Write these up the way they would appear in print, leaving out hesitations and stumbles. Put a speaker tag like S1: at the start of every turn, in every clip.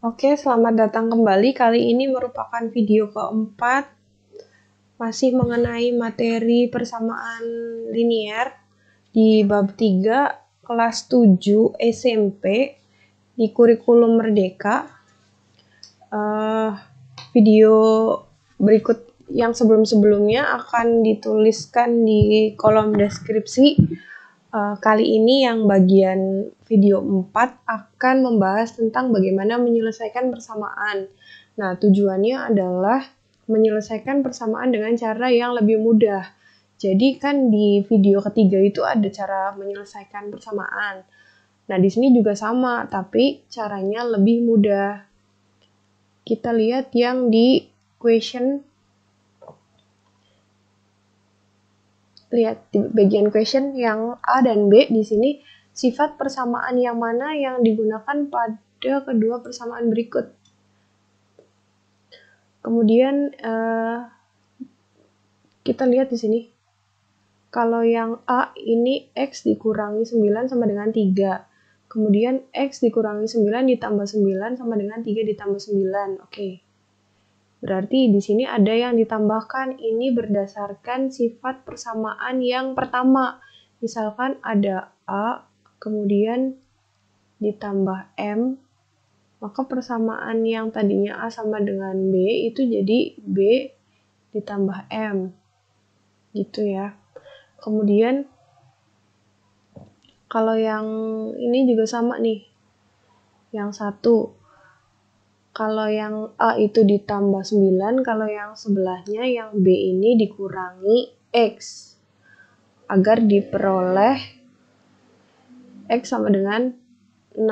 S1: Oke, selamat datang kembali. Kali ini merupakan video keempat, masih mengenai materi persamaan linier di bab 3 kelas 7 SMP di kurikulum Merdeka. Video berikut yang sebelum-sebelumnya akan dituliskan di kolom deskripsi. Kali ini yang bagian video 4 akan membahas tentang bagaimana menyelesaikan persamaan. Nah, tujuannya adalah menyelesaikan persamaan dengan cara yang lebih mudah. Jadi kan di video ketiga itu ada cara menyelesaikan persamaan. Nah, di sini juga sama, tapi caranya lebih mudah. Kita lihat yang di question. Lihat di bagian question yang A dan B di sini, sifat persamaan yang mana yang digunakan pada kedua persamaan berikut. Kemudian kita lihat di sini. Kalau yang A ini X dikurangi 9 sama dengan 3. Kemudian X dikurangi 9 ditambah 9 sama dengan 3 ditambah 9. Oke. Berarti di sini ada yang ditambahkan. Ini berdasarkan sifat persamaan yang pertama. Misalkan ada A, kemudian ditambah M, maka persamaan yang tadinya A sama dengan B itu jadi B ditambah M. Gitu ya. Kemudian kalau yang ini juga sama nih. Yang satu. Kalau yang A itu ditambah 9, kalau yang sebelahnya yang B ini dikurangi X. Agar diperoleh X sama dengan 6.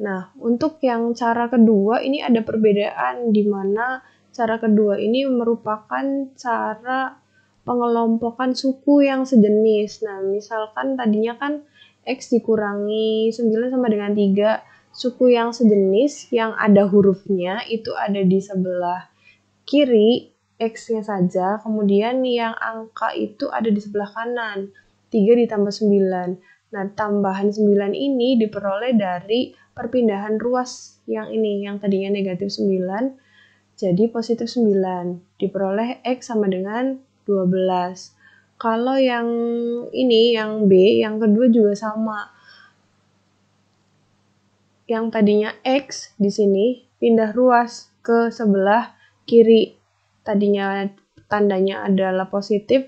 S1: Nah, untuk yang cara kedua ini ada perbedaan di mana cara kedua ini merupakan cara pengelompokan suku yang sejenis. Nah, misalkan tadinya kan X dikurangi 9 sama dengan 3. Suku yang sejenis yang ada hurufnya itu ada di sebelah kiri X-nya saja, kemudian yang angka itu ada di sebelah kanan, 3 ditambah 9. Nah, tambahan 9 ini diperoleh dari perpindahan ruas yang ini, yang tadinya negatif 9, jadi positif 9. Diperoleh X sama dengan 12. Kalau yang ini, yang B, yang kedua juga sama. Yang tadinya X di sini pindah ruas ke sebelah kiri. Tadinya tandanya adalah positif,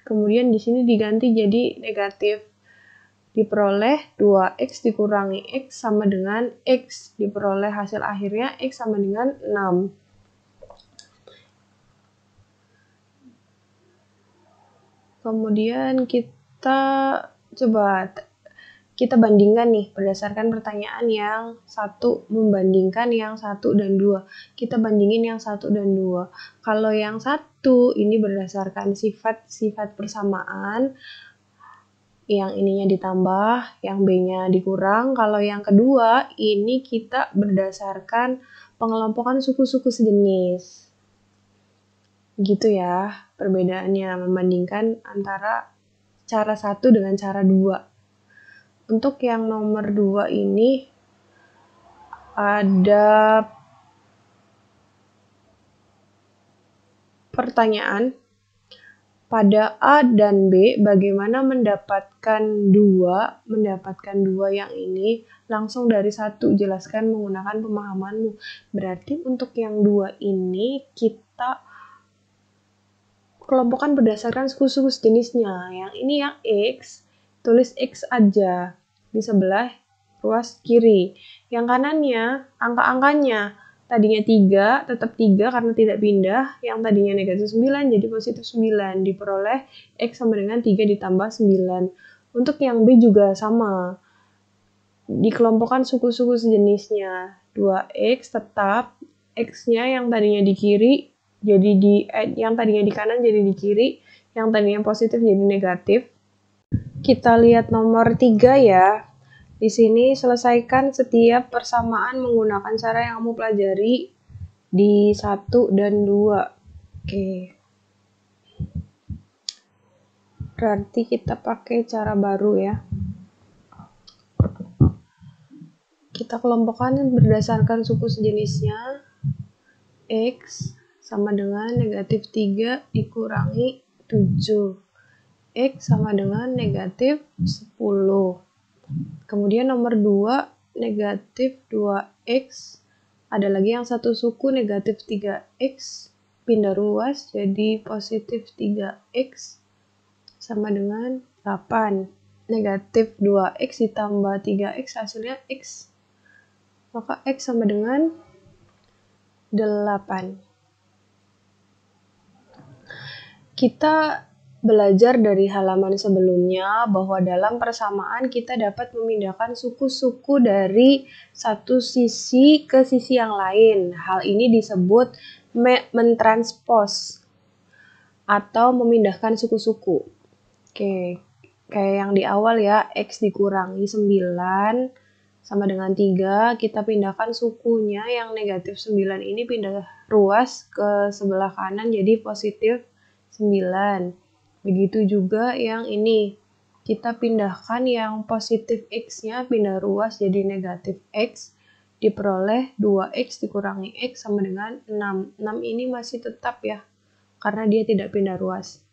S1: kemudian di sini diganti jadi negatif. Diperoleh 2X dikurangi X sama dengan X. Diperoleh hasil akhirnya X sama dengan 6. Kemudian kita bandingkan nih berdasarkan pertanyaan yang 1, membandingkan yang 1 dan 2. Kita bandingin yang 1 dan 2. Kalau yang 1 ini berdasarkan sifat-sifat persamaan, yang ininya ditambah, yang B-nya dikurang. Kalau yang kedua ini kita berdasarkan pengelompokan suku-suku sejenis. Gitu ya perbedaannya, membandingkan antara cara 1 dengan cara 2. Untuk yang nomor 2 ini ada pertanyaan. Pada A dan B, bagaimana mendapatkan 2 yang ini langsung dari 1? Jelaskan menggunakan pemahamanmu. Berarti untuk yang 2 ini kita kelompokkan berdasarkan suku-suku sejenisnya. Yang ini yang X, tulis X aja di sebelah ruas kiri. Yang kanannya, angka-angkanya. Tadinya 3, tetap 3 karena tidak pindah. Yang tadinya negatif 9 jadi positif 9. Diperoleh X sama dengan 3 ditambah 9. Untuk yang B juga sama. Dikelompokkan suku-suku sejenisnya. 2X tetap, X-nya yang tadinya di kiri jadi yang tadinya di kanan jadi di kiri, yang tadinya positif jadi negatif. Kita lihat nomor 3 ya. Di sini selesaikan setiap persamaan menggunakan cara yang kamu pelajari di 1 dan 2. Oke. Berarti kita pakai cara baru ya. Kita kelompokkan berdasarkan suku sejenisnya. X sama dengan negatif 3 dikurangi 7. X sama dengan negatif 10. Kemudian nomor 2, negatif 2X. Ada lagi yang satu suku, negatif 3X. Pindah ruas jadi positif 3X sama dengan 8. Negatif 2X ditambah 3X hasilnya X. Maka X sama dengan 8. Kita belajar dari halaman sebelumnya bahwa dalam persamaan kita dapat memindahkan suku-suku dari satu sisi ke sisi yang lain. Hal ini disebut mentranspos atau memindahkan suku-suku. Oke, kayak yang di awal ya, X dikurangi 9 sama dengan 3, kita pindahkan sukunya yang negatif 9 ini pindah ruas ke sebelah kanan jadi positif 9. Begitu juga yang ini, kita pindahkan yang positif X-nya pindah ruas jadi negatif X, diperoleh 2X dikurangi X sama dengan 6. 6 ini masih tetap ya, karena dia tidak pindah ruas.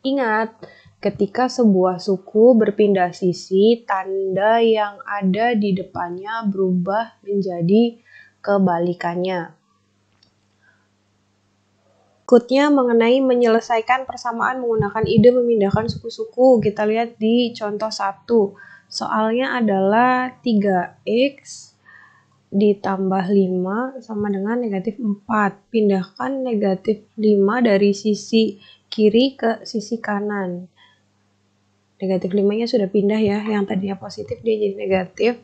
S1: Ingat, ketika sebuah suku berpindah sisi, tanda yang ada di depannya berubah menjadi kebalikannya. Berikutnya mengenai menyelesaikan persamaan menggunakan ide memindahkan suku-suku. Kita lihat di contoh 1. Soalnya adalah 3X ditambah 5 sama dengan negatif 4. Pindahkan negatif 5 dari sisi kiri ke sisi kanan. Negatif 5-nya sudah pindah ya, yang tadinya positif dia jadi negatif.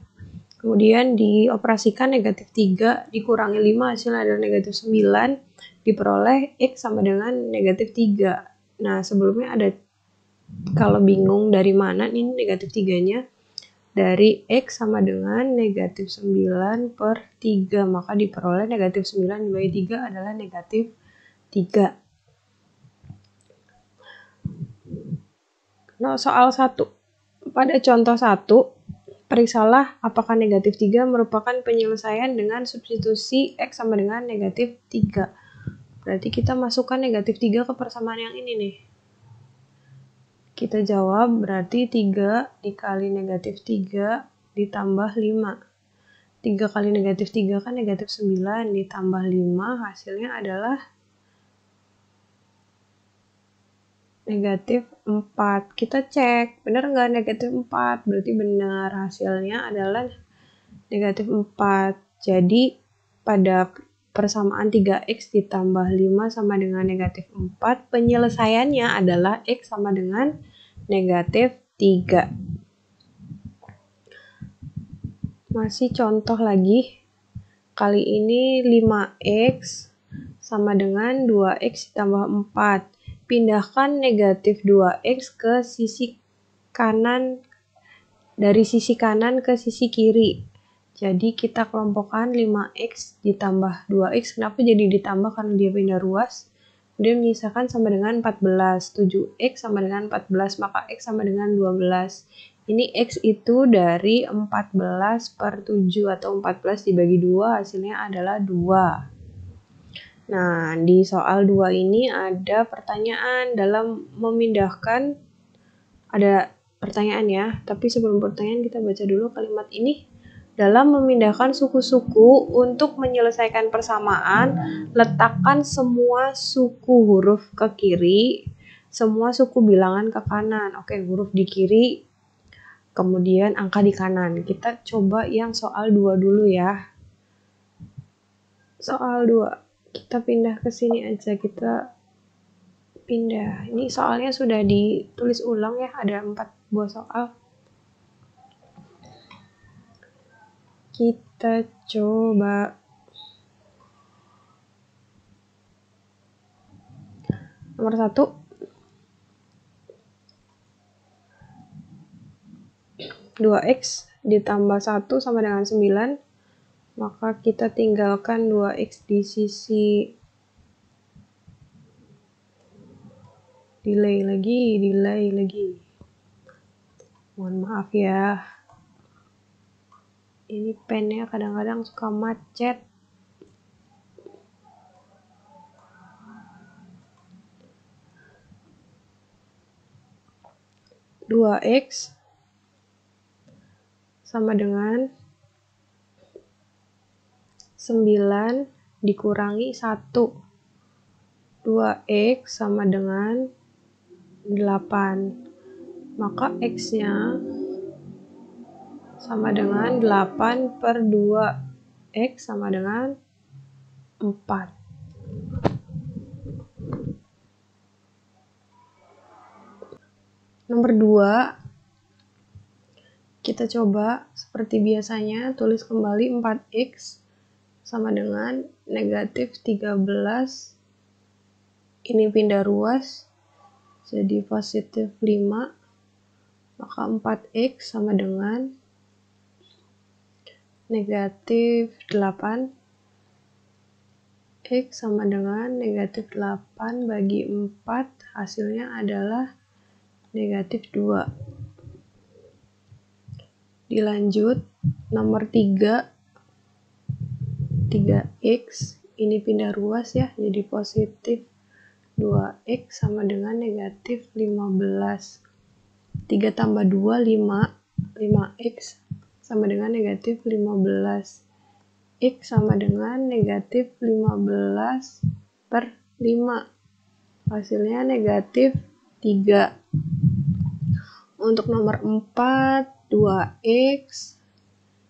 S1: Kemudian dioperasikan negatif 3 dikurangi 5 hasilnya adalah negatif 9. Diperoleh X sama dengan negatif 3. Nah sebelumnya ada, kalau bingung dari mana ini negatif 3-nya, dari X sama dengan negatif 9 per 3. Maka diperoleh negatif 9 dibagi 3 adalah negatif 3. Nah, soal 1. Pada contoh 1, periksalah apakah negatif 3 merupakan penyelesaian dengan substitusi X sama dengan negatif 3. Berarti kita masukkan negatif 3 ke persamaan yang ini nih. Kita jawab berarti 3 dikali negatif 3 ditambah 5. 3 kali negatif 3 kan negatif 9 ditambah 5 hasilnya adalah negatif 4. Kita cek, benar nggak negatif 4? Berarti benar, hasilnya adalah negatif 4. Jadi pada persamaan 3X ditambah 5 sama dengan negatif 4, penyelesaiannya adalah X sama dengan negatif 3. Masih contoh lagi. Kali ini 5X sama dengan 2X ditambah 4. Pindahkan negatif 2X ke sisi kanan, dari sisi kanan ke sisi kiri. Jadi kita kelompokkan 5X ditambah 2X. Kenapa jadi ditambah? Karena dia pindah ruas. Kemudian menyisakan sama dengan 14. 7X sama dengan 14, maka X sama dengan 12. Ini X itu dari 14 per 7 atau 14 dibagi 2 hasilnya adalah 2. Nah, di soal 2 ini ada pertanyaan dalam memindahkan, ada pertanyaan ya, tapi sebelum pertanyaan kita baca dulu kalimat ini. Dalam memindahkan suku-suku untuk menyelesaikan persamaan, letakkan semua suku huruf ke kiri, semua suku bilangan ke kanan. Oke, huruf di kiri, kemudian angka di kanan. Kita coba yang soal 2 dulu ya. Soal 2, kita pindah ke sini aja, kita pindah. Ini soalnya sudah ditulis ulang ya, ada 4 buah soal. Kita coba nomor 1. 2X ditambah 1 sama dengan 9. Maka kita tinggalkan 2X di sisi delay lagi. Mohon maaf ya. Ini pennya kadang-kadang suka macet. Dua X sama dengan 9 dikurangi 1. 2X sama dengan 8. Maka X-nya sama dengan 8 per 2. X sama dengan 4. Nomor 2, kita coba seperti biasanya tulis kembali 4X sama dengan negatif 13. Ini pindah ruas jadi positif 5. Maka 4X sama dengan negatif 8. X sama dengan negatif 8 bagi 4. Hasilnya adalah negatif 2. Dilanjut, nomor 3. 3X. Ini pindah ruas ya, jadi positif 2X sama dengan negatif 15. 3 tambah 2, 5. 5X sama dengan negatif 15. X sama dengan negatif 15 per 5. Hasilnya negatif 3. Untuk nomor 4, 2X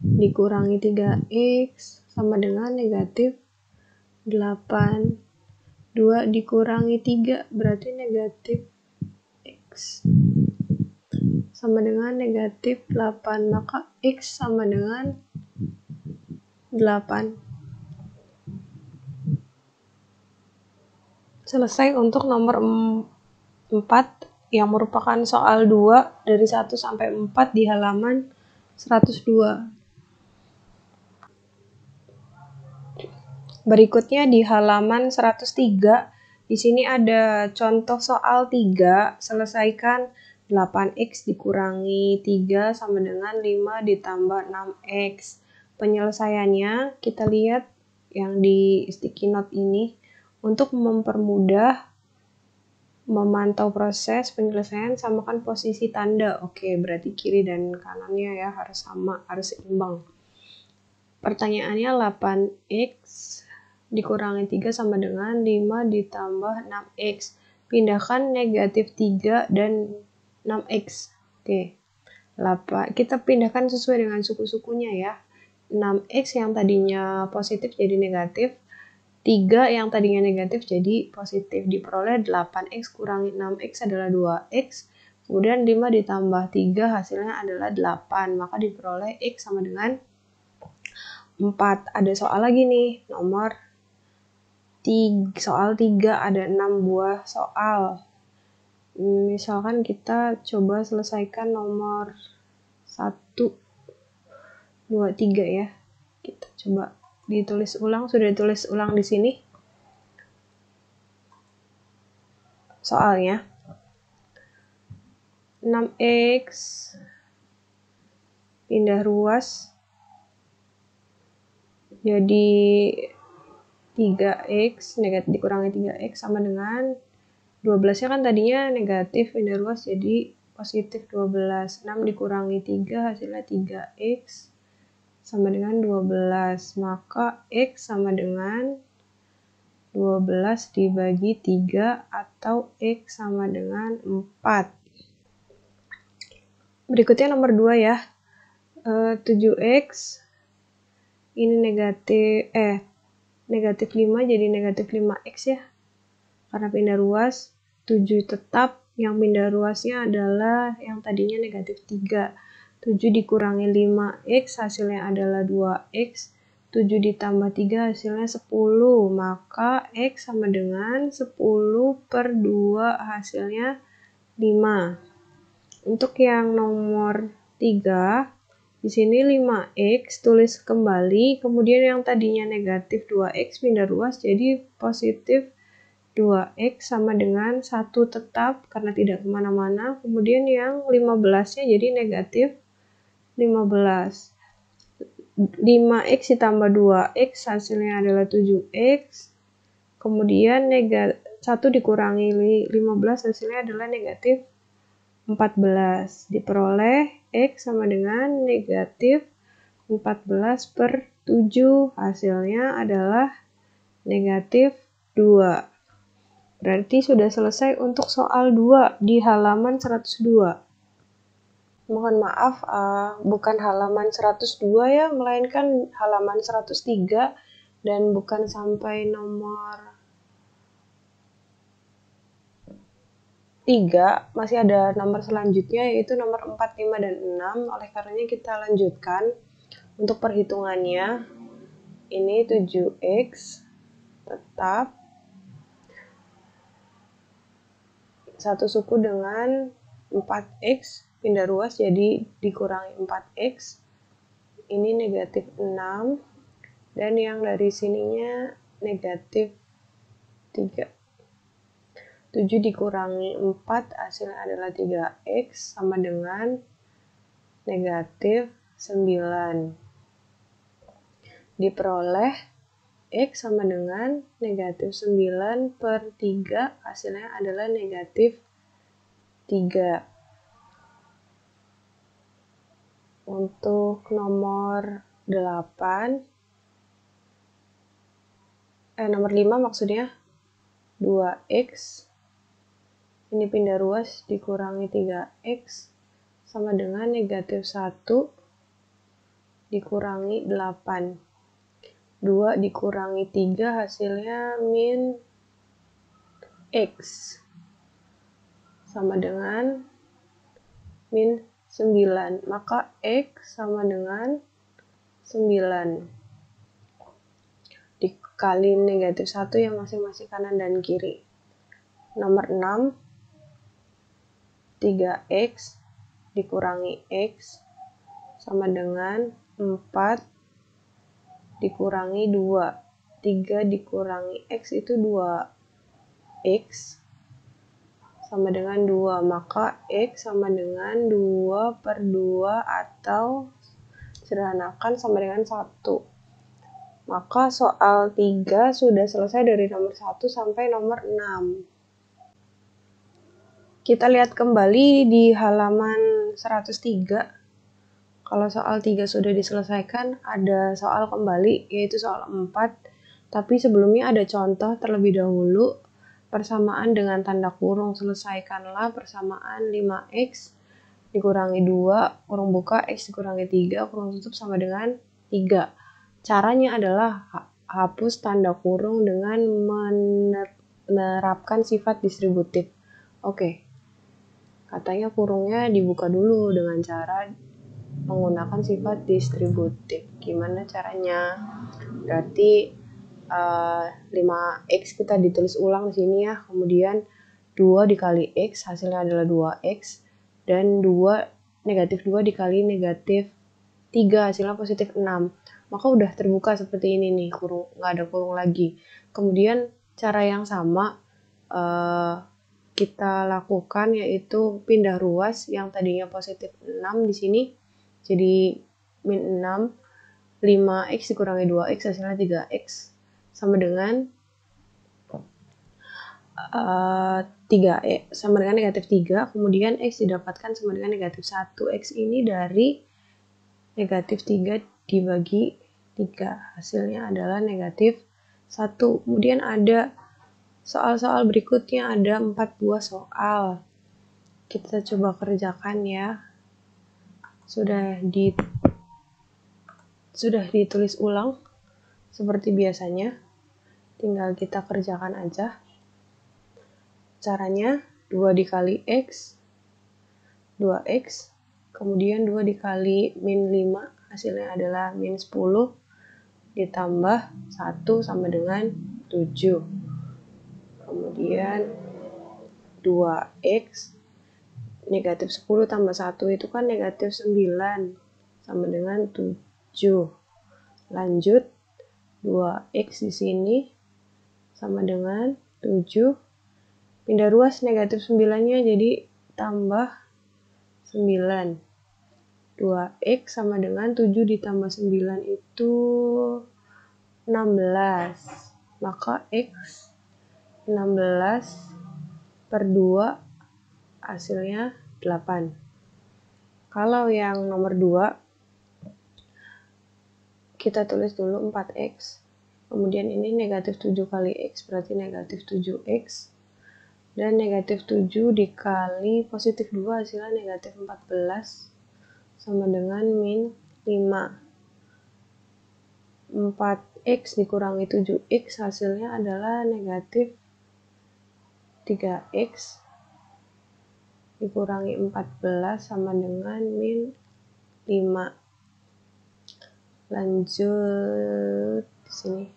S1: dikurangi 3X sama dengan negatif 8. 2 dikurangi 3 berarti negatif X sama dengan negatif 8. Maka X sama dengan 8. Selesai untuk nomor 4 yang merupakan soal 2 dari 1 sampai 4 di halaman 102. Berikutnya di halaman 103, di sini ada contoh soal 3, selesaikan 8X dikurangi 3 sama dengan 5 ditambah 6X. Penyelesaiannya kita lihat yang di sticky note ini. Untuk mempermudah memantau proses penyelesaian, samakan posisi tanda. Oke, berarti kiri dan kanannya ya harus sama, harus seimbang. Pertanyaannya 8X dikurangi 3 sama dengan 5 ditambah 6X. Pindahkan negatif 3 dan 6X. Oke. Kita pindahkan sesuai dengan suku-sukunya ya. 6X yang tadinya positif jadi negatif. 3 yang tadinya negatif jadi positif. Diperoleh 8X kurangi 6X adalah 2X. Kemudian 5 ditambah 3 hasilnya adalah 8. Maka diperoleh X sama dengan 4. Ada soal lagi nih, nomor 3, soal 3 ada 6 buah soal. Misalkan kita coba selesaikan nomor 1, 2, 3 ya. Kita coba ditulis ulang, sudah ditulis ulang di sini. Soalnya 6X pindah ruas jadi 3X negatif dikurangi 3X sama dengan 12-nya kan tadinya negatif, pindah ruas jadi positif 12. 6 dikurangi 3 hasilnya 3X sama dengan 12. Maka X sama dengan 12 dibagi 3 atau X sama dengan 4. Berikutnya nomor 2 ya. 7X ini negatif 5 jadi negatif 5X ya. Karena pindah ruas, 7 tetap, yang pindah ruasnya adalah yang tadinya negatif 3. 7 dikurangi 5X hasilnya adalah 2X. 7 ditambah 3 hasilnya 10. Maka X sama dengan 10 per 2 hasilnya 5. Untuk yang nomor 3, di sini 5X tulis kembali, kemudian yang tadinya negatif 2X pindah ruas jadi positif 2X sama dengan 1 tetap karena tidak kemana-mana. Kemudian yang 15-nya jadi negatif 15. 5x ditambah 2x hasilnya adalah 7x. Kemudian 1 dikurangi 15 hasilnya adalah negatif 14. Diperoleh x sama dengan negatif 14 per 7. Hasilnya adalah negatif 2. Berarti sudah selesai untuk soal 2 di halaman 102. Mohon maaf, bukan halaman 102 ya, melainkan halaman 103 dan bukan sampai nomor 3, masih ada nomor selanjutnya yaitu nomor 4, 5, dan 6. Oleh karenanya kita lanjutkan untuk perhitungannya. Ini 7x tetap satu suku dengan 4x, pindah ruas jadi dikurangi 4x. Ini negatif 6 dan yang dari sininya negatif 3. 7 dikurangi 4 hasilnya adalah 3x sama dengan negatif 9. Diperoleh x sama dengan negatif 9 per 3 hasilnya adalah negatif 3. Untuk nomor 5 maksudnya 2x ini pindah ruas dikurangi 3x sama dengan negatif 1 dikurangi 8. 2 dikurangi 3 hasilnya min x sama dengan min 9. Maka x sama dengan 9 dikali negatif 1 yang masing-masing kanan dan kiri. Nomor 6, 3x dikurangi x sama dengan 4 dikurangi 2. 3 dikurangi x itu 2x sama dengan 2. Maka x sama dengan 2 per 2 atau sederhanakan sama dengan 1. Maka soal 3 sudah selesai dari nomor 1 sampai nomor 6. Kita lihat kembali di halaman 103. Kalau soal 3 sudah diselesaikan, ada soal kembali, yaitu soal 4. Tapi sebelumnya ada contoh terlebih dahulu. Persamaan dengan tanda kurung. Selesaikanlah persamaan 5x dikurangi 2, kurung buka, x dikurangi 3, kurung tutup sama dengan 3. Caranya adalah hapus tanda kurung dengan menerapkan sifat distributif. Oke. Katanya kurungnya dibuka dulu dengan cara menggunakan sifat distributif. Gimana caranya? Berarti 5x kita ditulis ulang di sini ya. Kemudian 2 dikali x hasilnya adalah 2x dan 2 negatif 2 dikali negatif 3 hasilnya positif 6. Maka udah terbuka seperti ini nih, kurung, nggak ada kurung lagi. Kemudian cara yang sama kita lakukan yaitu pindah ruas yang tadinya positif 6 di sini jadi min 6, 5x dikurangi 2x hasilnya 3x sama dengan 3 sama dengan negatif 3. Kemudian x didapatkan sama dengan negatif 1. X ini dari negatif 3 dibagi 3. Hasilnya adalah negatif 1. Kemudian ada soal-soal berikutnya, ada 4 buah soal. Kita coba kerjakan ya. Sudah ditulis ulang seperti biasanya, tinggal kita kerjakan aja. Caranya 2 dikali x 2x, kemudian 2 dikali min 5 hasilnya adalah min 10 ditambah 1 sama dengan 7. Kemudian 2x negatif 10 tambah 1 itu kan negatif 9 sama dengan 7. Lanjut 2x di sini sama dengan 7. Pindah ruas negatif 9-nya jadi tambah 9. 2x sama dengan 7 ditambah 9 itu 16. Maka x 16 per 2 hasilnya 8. Kalau yang nomor 2, kita tulis dulu 4x. Kemudian ini negatif 7 kali x berarti negatif 7x. Dan negatif 7 dikali positif 2 hasilnya negatif 14 sama dengan min 5. 4x dikurangi 7x hasilnya adalah negatif 3x dikurangi 14 sama dengan min 5. Lanjut di sini.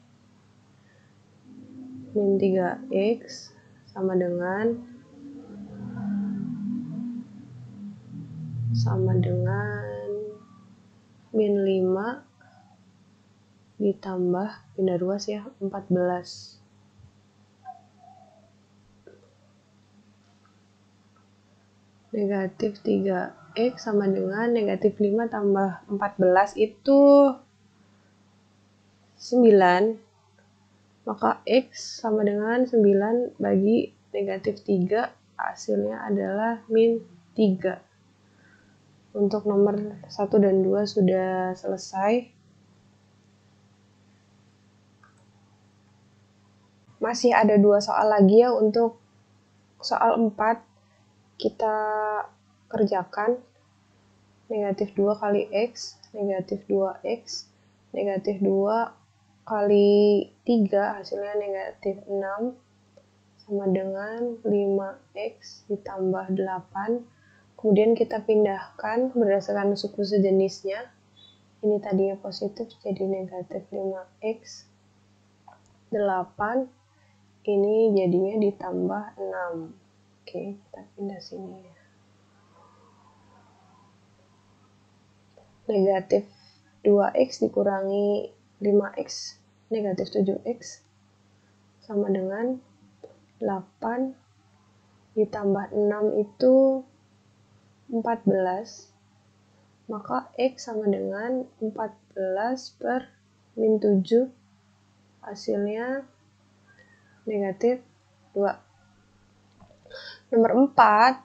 S1: Min 3x sama dengan min 5 ditambah pindah ruas ya 14. Negatif 3x sama dengan negatif 5 tambah 14 itu 9. Maka x sama dengan 9 bagi negatif 3 hasilnya adalah min 3. Untuk nomor 1 dan 2 sudah selesai. Masih ada 2 soal lagi ya. Untuk soal 4 kita kerjakan. Negatif 2 kali x, negatif 2x, negatif 2 kali 3 hasilnya negatif 6 sama dengan 5x ditambah 8. Kemudian kita pindahkan berdasarkan suku sejenisnya. Ini tadinya positif jadi negatif 5x 8. Ini jadinya ditambah 6. Oke, kita pindah sini ya. Negatif 2x dikurangi 5x negatif 7x sama dengan 8 ditambah 6 itu 14. Maka x sama dengan 14 per min 7 hasilnya negatif 2. Nomor 4,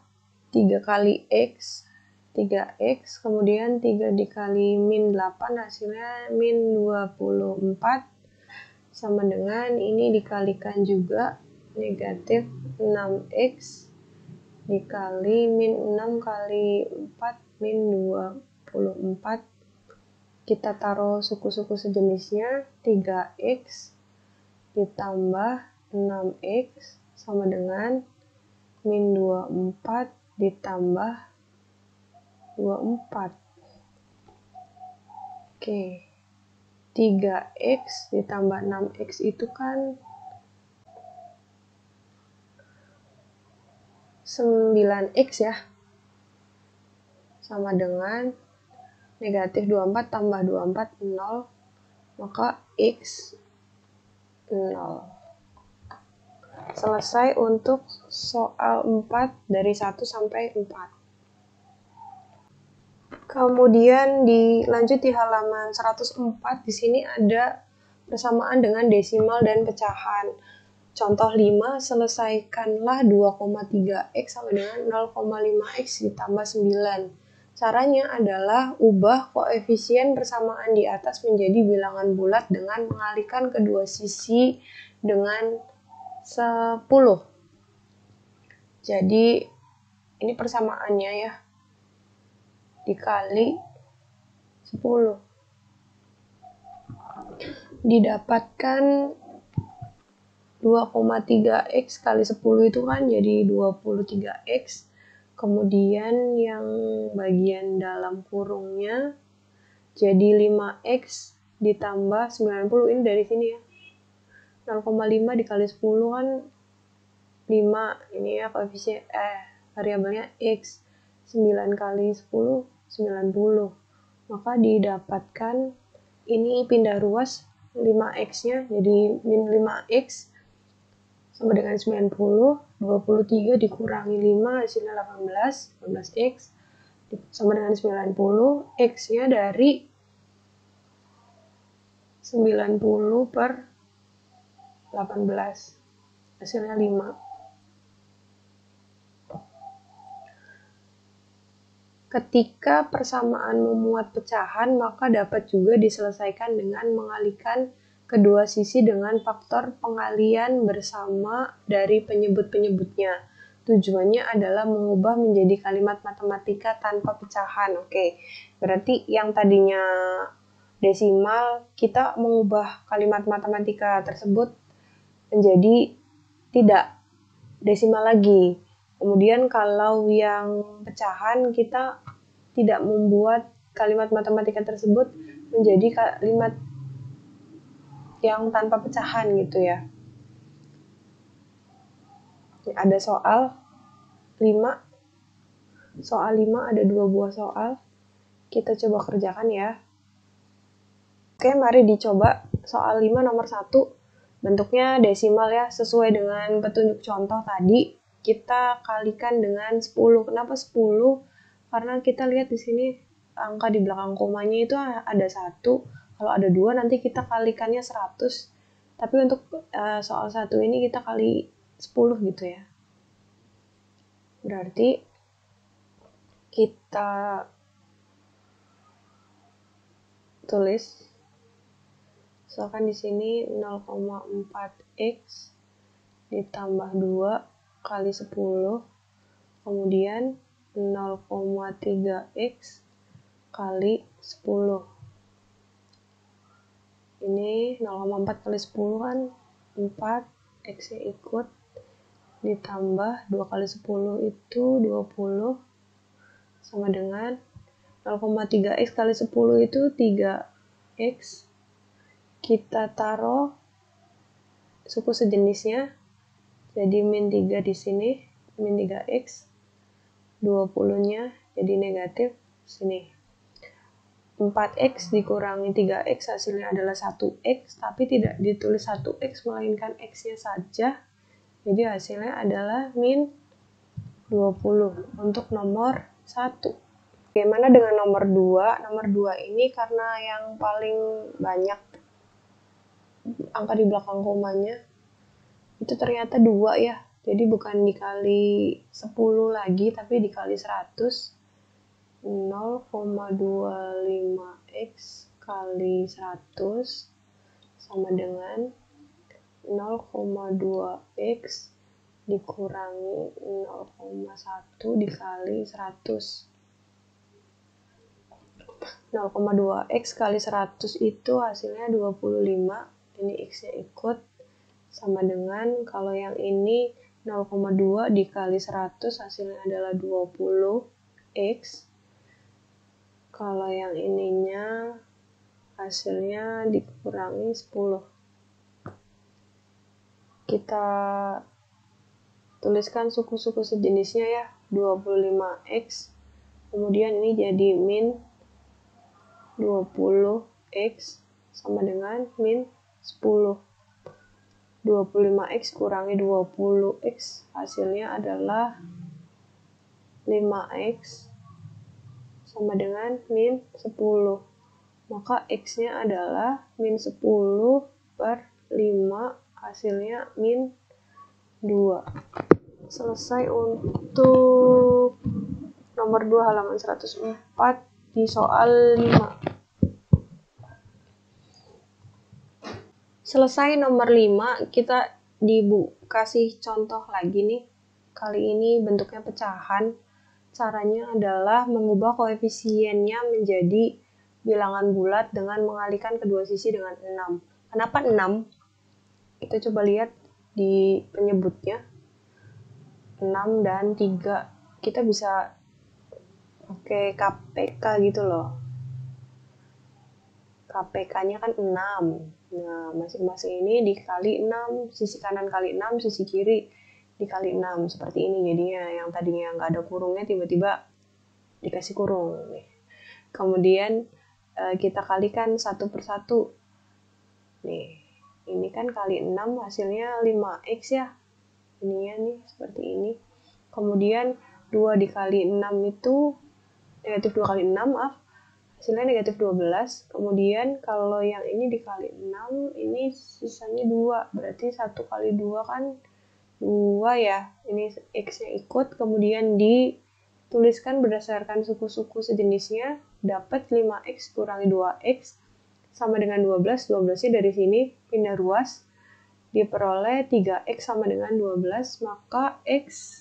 S1: 3 kali x, 3x, kemudian 3 dikali min 8 hasilnya min 24 sama dengan ini dikalikan juga negatif 6x dikali min 6 kali 4 min 24. Kita taruh suku-suku sejenisnya 3x ditambah 6x sama dengan min 24 ditambah 24. Oke. 3x ditambah 6x itu kan 9x ya. Sama dengan negatif 24 tambah 24 0. Maka x 0. Selesai untuk soal 4 dari 1 sampai 4. Kemudian dilanjut di halaman 104, di sini ada persamaan dengan desimal dan pecahan. Contoh 5, selesaikanlah 2,3x sama dengan 0,5x ditambah 9. Caranya adalah ubah koefisien persamaan di atas menjadi bilangan bulat dengan mengalihkan kedua sisi dengan 10. Jadi ini persamaannya ya, dikali 10. Didapatkan 2,3x kali 10 itu kan jadi 23x. Kemudian yang bagian dalam kurungnya jadi 5x ditambah 90. Ini dari sini ya. 0,5 dikali 10 kan 5. Ini ya koefisien variabelnya x. 9 kali 10 90. Maka didapatkan ini pindah ruas 5x-nya jadi min 5x sama dengan 90. 23 dikurangi 5 hasilnya 18x sama dengan 90, X-nya dari 90 per 18, hasilnya 5. Ketika persamaan memuat pecahan, maka dapat juga diselesaikan dengan mengalihkan kedua sisi dengan faktor pengalian bersama dari penyebut-penyebutnya. Tujuannya adalah mengubah menjadi kalimat matematika tanpa pecahan. Oke, berarti yang tadinya desimal, kita mengubah kalimat matematika tersebut menjadi tidak desimal lagi. Kemudian kalau yang pecahan, kita tidak membuat kalimat matematika tersebut menjadi kalimat yang tanpa pecahan gitu ya. Ada soal 5. Soal 5 ada 2 buah soal. Kita coba kerjakan ya. Oke, mari dicoba soal 5 nomor 1. Bentuknya desimal ya, sesuai dengan petunjuk contoh tadi. Kita kalikan dengan 10. Kenapa 10? Karena kita lihat di sini angka di belakang komanya itu ada 1. Kalau ada 2 nanti kita kalikannya 100. Tapi untuk soal 1 ini kita kali 10 gitu ya. Berarti kita tulis, misalkan di sini 0,4x ditambah 2 kali 10, kemudian 0,3x kali 10. Ini 0,4 kali 10 kan 4, x-nya ikut, ditambah 2 kali 10 itu 20, sama dengan 0,3x kali 10 itu 3x. Kita taruh suku sejenisnya, jadi min 3 di sini, min 3x, 20-nya jadi negatif sini. 4x dikurangi 3x hasilnya adalah 1x, tapi tidak ditulis 1x melainkan x-nya saja. Jadi hasilnya adalah min 20 untuk nomor 1. Bagaimana dengan nomor 2? Nomor 2 ini karena yang paling banyak angka di belakang komanya itu ternyata 2 ya. Jadi bukan dikali 10 lagi, tapi dikali 100. 0,25x kali 100 sama dengan 0,2x dikurangi 0,1 dikali 100. 0,2x kali 100 itu hasilnya 25. Ini x-nya ikut, sama dengan kalau yang ini 0,2 dikali 100 hasilnya adalah 20x. Kalau yang ininya hasilnya dikurangi 10. Kita tuliskan suku-suku sejenisnya ya, 25x. Kemudian ini jadi min 20x sama dengan min 10. 25x kurangi 20x hasilnya adalah 5x sama dengan min 10. Maka x-nya adalah min 10 per 5, hasilnya min 2. Selesai untuk nomor 2 halaman 104 di soal 5. Selesai nomor 5, kita dikasih contoh lagi nih. Kali ini bentuknya pecahan. Caranya adalah mengubah koefisiennya menjadi bilangan bulat dengan mengalihkan kedua sisi dengan 6. Kenapa 6? Kita coba lihat di penyebutnya. 6 dan 3. Kita bisa pakai KPK gitu loh. KPK-nya kan 6. Nah, masing-masing ini dikali 6. Sisi kanan kali 6, sisi kiri dikali 6, seperti ini jadinya. Yang tadinya nggak ada kurungnya tiba-tiba dikasih kurung nih. Kemudian kita kalikan satu per satu. Nih, ini kan kali 6 hasilnya 5x ya. Ininya nih seperti ini. Kemudian 2 dikali 6 itu negatif 2 kali 6, maaf, hasilnya negatif 12. Kemudian kalau yang ini dikali 6, ini sisanya 2, berarti 1 kali 2 kan 2 ya, ini X-nya ikut, kemudian dituliskan berdasarkan suku-suku sejenisnya, dapat 5X kurangi 2X sama dengan 12, 12-nya dari sini pindah ruas, diperoleh 3X sama dengan 12, maka X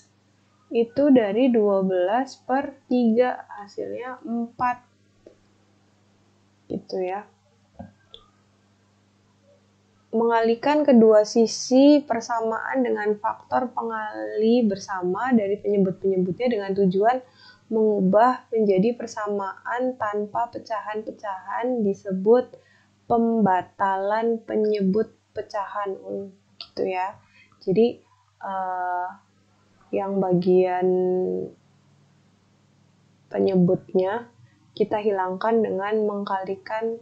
S1: itu dari 12 per 3, hasilnya 4. Gitu ya. Mengalihkan kedua sisi persamaan dengan faktor pengali bersama dari penyebut-penyebutnya dengan tujuan mengubah menjadi persamaan tanpa pecahan-pecahan disebut pembatalan penyebut pecahan, gitu ya. Jadi yang bagian penyebutnya kita hilangkan dengan mengkalikan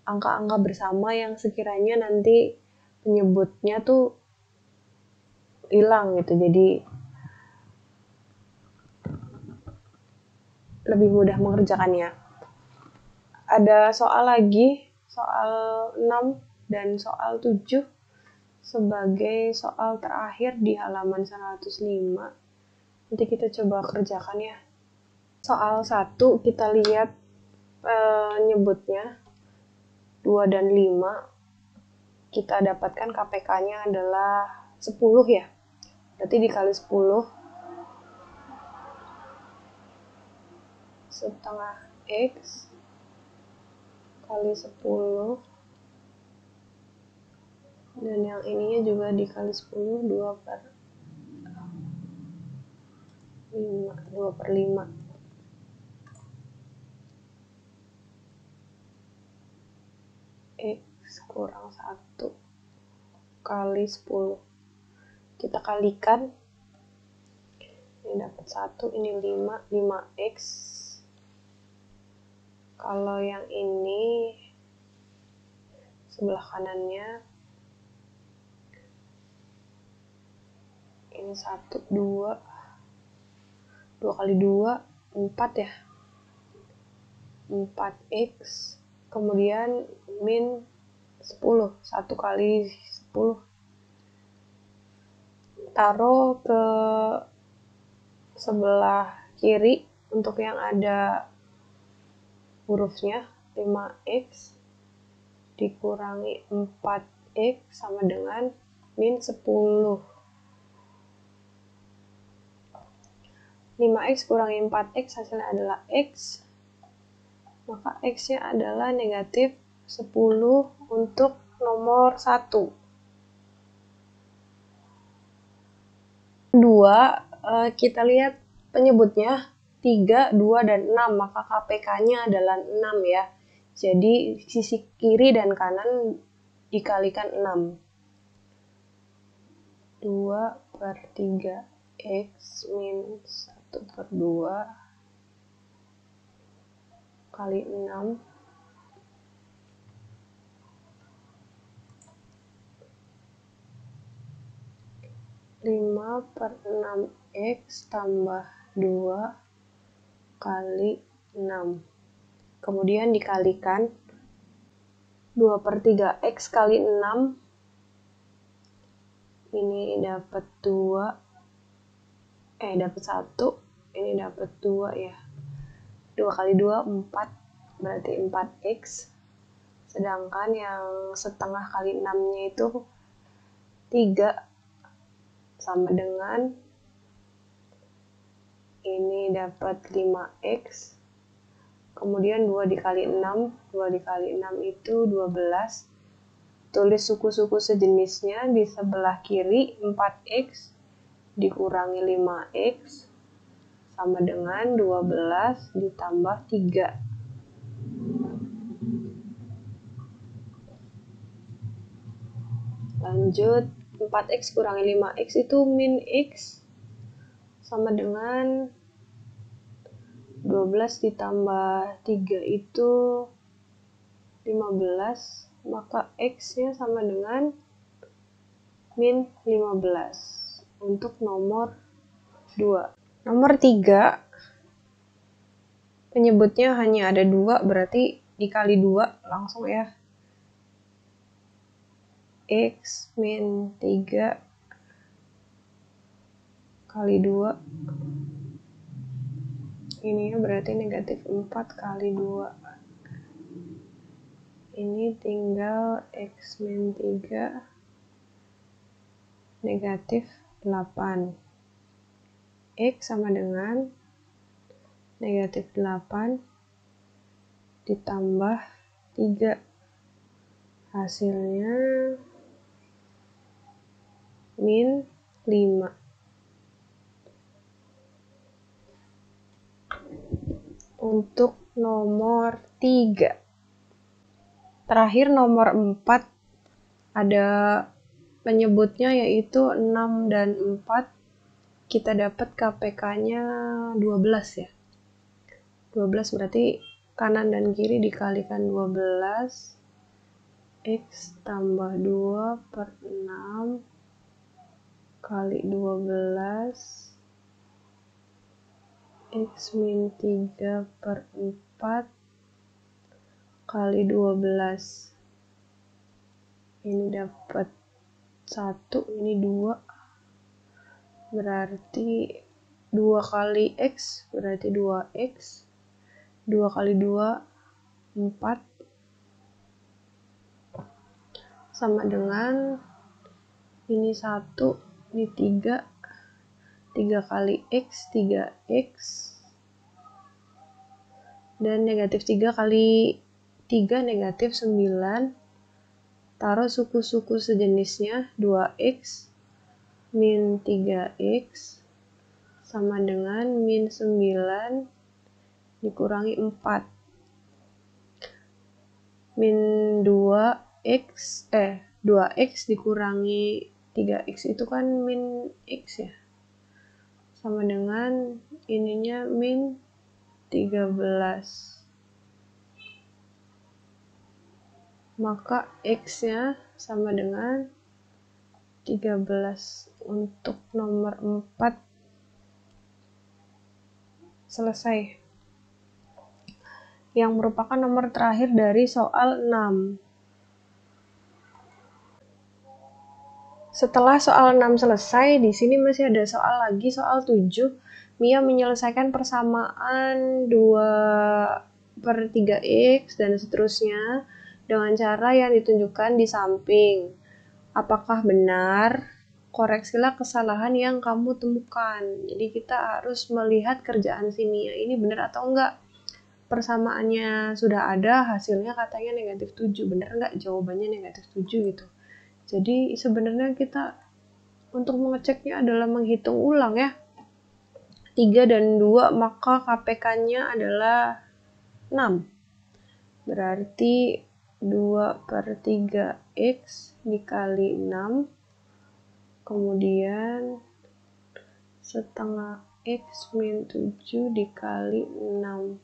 S1: angka-angka bersama yang sekiranya nanti penyebutnya tuh hilang gitu, jadi lebih mudah mengerjakannya. Ada soal lagi, soal 6 dan soal 7 sebagai soal terakhir di halaman 105. Nanti kita coba kerjakan ya. Soal 1 kita lihat penyebutnya 2 dan 5. Kita dapatkan KPK-nya adalah 10 ya. Berarti dikali 10 setengah X kali 10, dan yang ininya juga dikali 10, 2 per 5 X kurang 1 kali 10. Kita kalikan, ini dapat 1, ini 5, 5X. Kalau yang ini sebelah kanannya ini 1, 2 kali 2, 4 ya, 4X, kemudian min 10, 1 kali 10, taruh ke sebelah kiri untuk yang ada hurufnya, 5X dikurangi 4X sama dengan min 10. 5X kurangi 4X hasilnya adalah X, maka X-nya adalah negatif 10 untuk nomor 1. Kedua, kita lihat penyebutnya 3, 2, dan 6, maka KPK-nya adalah 6 ya. Jadi sisi kiri dan kanan dikalikan 6. 2 per 3 X min 1 per 2 kali 6 5 per 6X tambah 2 kali 6. Kemudian dikalikan 2 per 3X kali 6. Ini dapat 2. Dapat 1. Ini dapat 2 ya. 2 kali 2, 4. Berarti 4X. Sedangkan yang setengah kali 6-nya itu 3. Sama dengan ini dapat 5X, kemudian 2 dikali 6, 2 dikali 6 itu 12, tulis suku-suku sejenisnya di sebelah kiri, 4X dikurangi 5X sama dengan 12 ditambah 3. Lanjut, 4X kurangi 5X itu min X sama dengan 12 ditambah 3 itu 15, maka X-nya sama dengan min 15 untuk nomor 2. Nomor 3, Penyebutnya hanya ada 2, berarti dikali 2 langsung ya. X min 3 kali 2. Ini berarti negatif 4 kali 2. Ini tinggal X min 3 negatif 8. X sama dengan negatif 8 ditambah 3. Hasilnya min 5. Untuk nomor 3. Terakhir nomor 4 ada penyebutnya yaitu 6 dan 4. Kita dapat KPK-nya 12 ya. 12 berarti kanan dan kiri dikalikan 12. X tambah 2 per 6 kali 12. X min 3 per 4 kali 12. Ini dapat 1, ini 2. Berarti 2 kali X berarti 2X. 2 kali 2 4 sama dengan ini 1, ini 3. 3 kali X 3X dan negatif 3 kali 3 negatif 9. Taruh suku-suku sejenisnya 2X min 3X sama dengan min 9 dikurangi 4. Min 2X dikurangi 3X itu kan min X ya. Sama dengan ininya min 13. Maka X-nya sama dengan 13. Untuk nomor 4 selesai. Yang merupakan nomor terakhir dari soal 6. Setelah soal 6 selesai, di sini masih ada soal lagi, soal 7. Mia menyelesaikan persamaan 2/3x dan seterusnya dengan cara yang ditunjukkan di samping. Apakah benar? Koreksilah kesalahan yang kamu temukan. Jadi kita harus melihat kerjaan si Mia ini benar atau enggak. Persamaannya sudah ada, hasilnya katanya negatif 7. Benar enggak? Jawabannya negatif 7 gitu. Jadi sebenarnya kita untuk mengeceknya adalah menghitung ulang ya. 3 dan 2 maka KPK-nya adalah 6. Berarti 2/3x dikali 6. Kemudian setengah x min 7 dikali 6.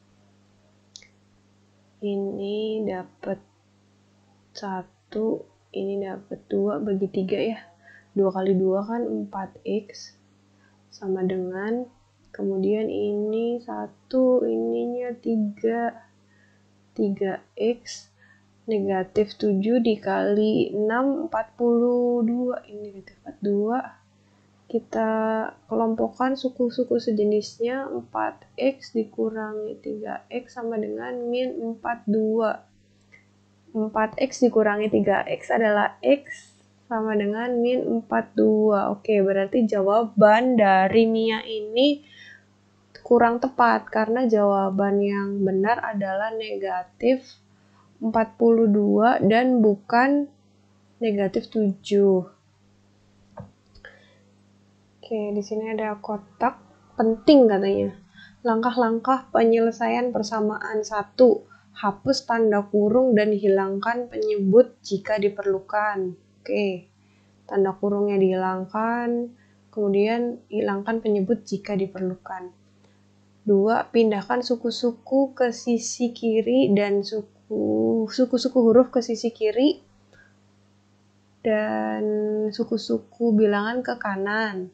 S1: Ini dapat 1, ini dapat 2 bagi 3 ya. 2 kali 2 kan 4x sama dengan, kemudian ini 1, ininya 3x negatif 7 dikali 6 42. Ini negatif 42. Kita kelompokkan suku-suku sejenisnya, 4x dikurangi 3x sama dengan min 42. 4x dikurangi 3x adalah x sama dengan min 42. Oke, berarti jawaban dari Mia ini kurang tepat karena jawaban yang benar adalah negatif 42 dan bukan negatif 7. Oke, di sini ada kotak penting katanya. Langkah-langkah penyelesaian persamaan 1. Hapus tanda kurung dan hilangkan penyebut jika diperlukan. Oke, tanda kurungnya dihilangkan, kemudian hilangkan penyebut jika diperlukan. 2. Pindahkan suku-suku ke sisi kiri dan suku-suku huruf ke sisi kiri dan suku-suku bilangan ke kanan.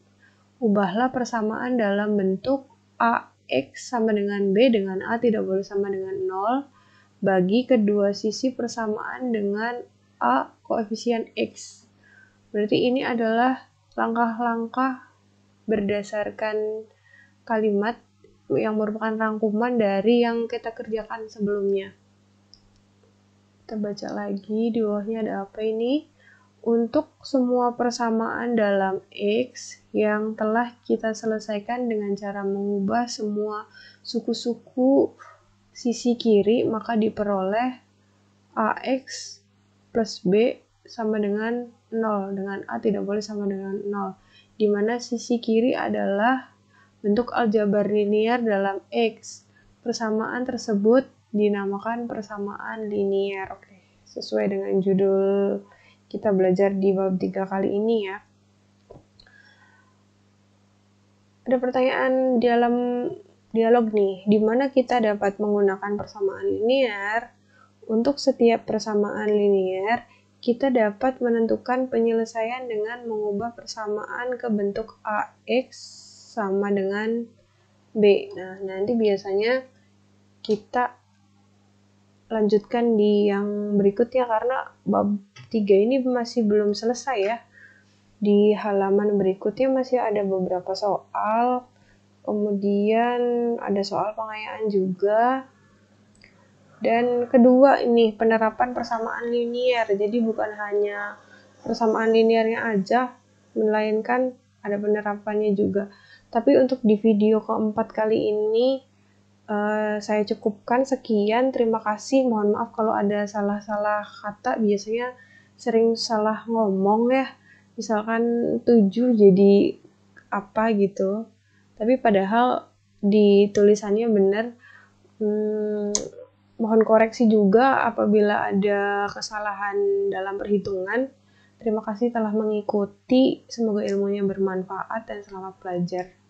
S1: Ubahlah persamaan dalam bentuk A, X sama dengan B dengan A tidak boleh sama dengan 0 bagi kedua sisi persamaan dengan A koefisien X. Berarti ini adalah langkah-langkah berdasarkan kalimat yang merupakan rangkuman dari yang kita kerjakan sebelumnya. Kita baca lagi, di bawahnya ada apa ini? Untuk semua persamaan dalam X yang telah kita selesaikan dengan cara mengubah semua suku-suku sisi kiri, maka diperoleh AX plus B sama dengan 0, dengan A tidak boleh sama dengan 0, di mana sisi kiri adalah bentuk aljabar linear dalam X. Persamaan tersebut dinamakan persamaan linear. Oke, sesuai dengan judul kita belajar di bab 3 kali ini ya. Ada pertanyaan dalam dialog nih, di mana kita dapat menggunakan persamaan linear. Untuk setiap persamaan linear, kita dapat menentukan penyelesaian dengan mengubah persamaan ke bentuk AX sama dengan B. Nah, nanti biasanya kita lanjutkan di yang berikutnya karena bab 3 ini masih belum selesai ya. Di halaman berikutnya masih ada beberapa soal, kemudian ada soal pengayaan juga. Dan kedua ini penerapan persamaan linear, jadi bukan hanya persamaan linearnya aja, melainkan ada penerapannya juga. Tapi untuk di video keempat kali ini saya cukupkan sekian. Terima kasih, mohon maaf kalau ada salah-salah kata, biasanya sering salah ngomong ya, misalkan 7 jadi apa gitu, tapi padahal di tulisannya benar. Mohon koreksi juga apabila ada kesalahan dalam perhitungan. Terima kasih telah mengikuti, semoga ilmunya bermanfaat dan selamat belajar.